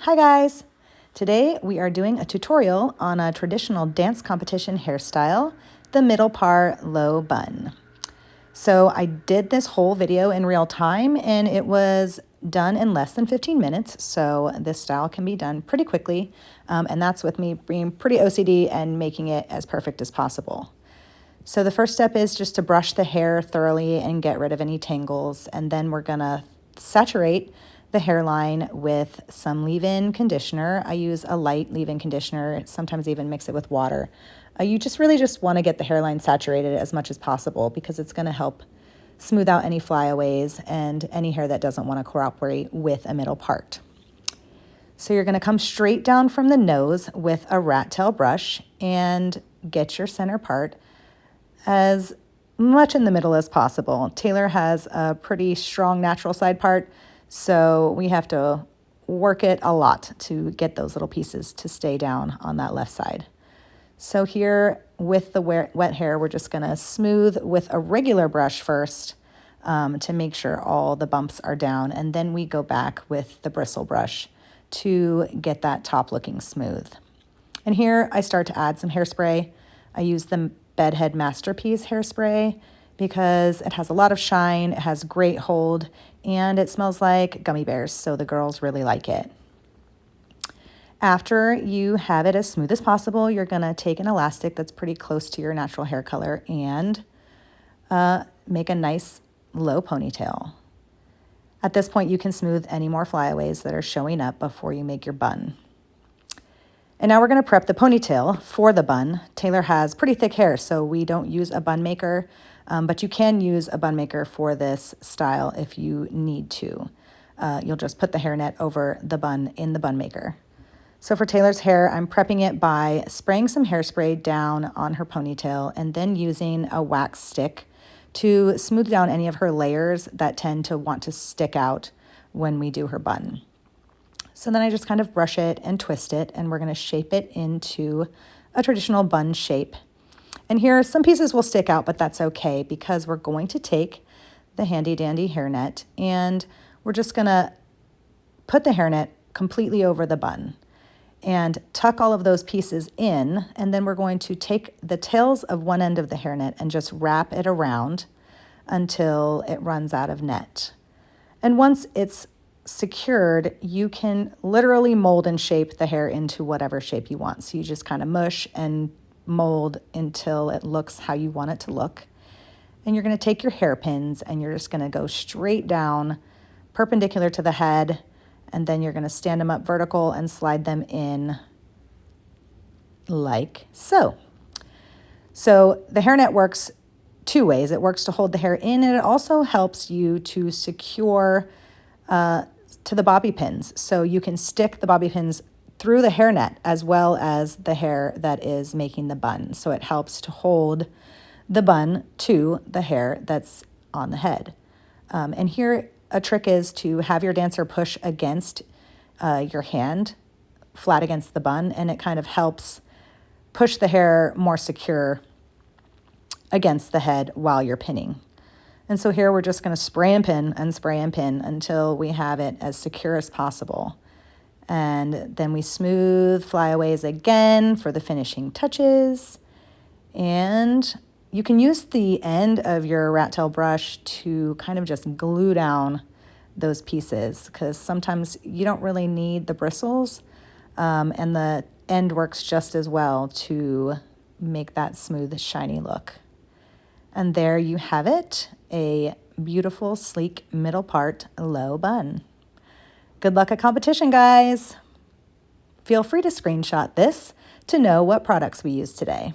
Hi guys! Today we are doing a tutorial on a traditional dance competition hairstyle, the middle part low bun. So I did this whole video in real time and it was done in less than 15 minutes. So this style can be done pretty quickly. And that's with me being pretty OCD and making it as perfect as possible. So the first step is just to brush the hair thoroughly and get rid of any tangles. And then we're gonna saturate the hairline with some leave-in conditioner. I use a light leave-in conditioner, sometimes even mix it with water. You really just want to get the hairline saturated as much as possible because it's going to help smooth out any flyaways and any hair that doesn't want to cooperate with a middle part. So you're going to come straight down from the nose with a rat tail brush and get your center part as much in the middle as possible. Taylor has a pretty strong natural side part, so we have to work it a lot to get those little pieces to stay down on that left side. So here with the wet hair, we're just gonna smooth with a regular brush first to make sure all the bumps are down. And then we go back with the bristle brush to get that top looking smooth. And here I start to add some hairspray. I use the Bedhead Masterpiece hairspray because it has a lot of shine, it has great hold, and it smells like gummy bears, so the girls really like it. After you have it as smooth as possible, you're gonna take an elastic that's pretty close to your natural hair color and make a nice low ponytail. At this point, you can smooth any more flyaways that are showing up before you make your bun. And now we're gonna prep the ponytail for the bun. Taylor has pretty thick hair, so we don't use a bun maker, but you can use a bun maker for this style if you need to. You'll just put the hairnet over the bun in the bun maker. So for Taylor's hair, I'm prepping it by spraying some hairspray down on her ponytail and then using a wax stick to smooth down any of her layers that tend to want to stick out when we do her bun. So then I just kind of brush it and twist it, and we're gonna shape it into a traditional bun shape. And here, some pieces will stick out, but that's okay because we're going to take the handy dandy hairnet and we're just gonna put the hairnet completely over the bun and tuck all of those pieces in, and then we're going to take the tails of one end of the hairnet and just wrap it around until it runs out of net. And once it's secured, you can literally mold and shape the hair into whatever shape you want. So you just kind of mush and mold until it looks how you want it to look. And you're going to take your hairpins and you're just going to go straight down perpendicular to the head, and then you're going to stand them up vertical and slide them in like so. So the hairnet works two ways. It works to hold the hair in, and it also helps you to secure to the bobby pins. So you can stick the bobby pins through the hairnet as well as the hair that is making the bun. So it helps to hold the bun to the hair that's on the head. And here a trick is to have your dancer push against your hand flat against the bun, and it kind of helps push the hair more secure against the head while you're pinning. And so here we're just going to spray and pin until we have it as secure as possible. And then we smooth flyaways again for the finishing touches. And you can use the end of your rat tail brush to kind of just glue down those pieces, because sometimes you don't really need the bristles, and the end works just as well to make that smooth, shiny look. And there you have it, a beautiful, sleek middle part low bun. Good luck at competition, guys. Feel free to screenshot this to know what products we used today.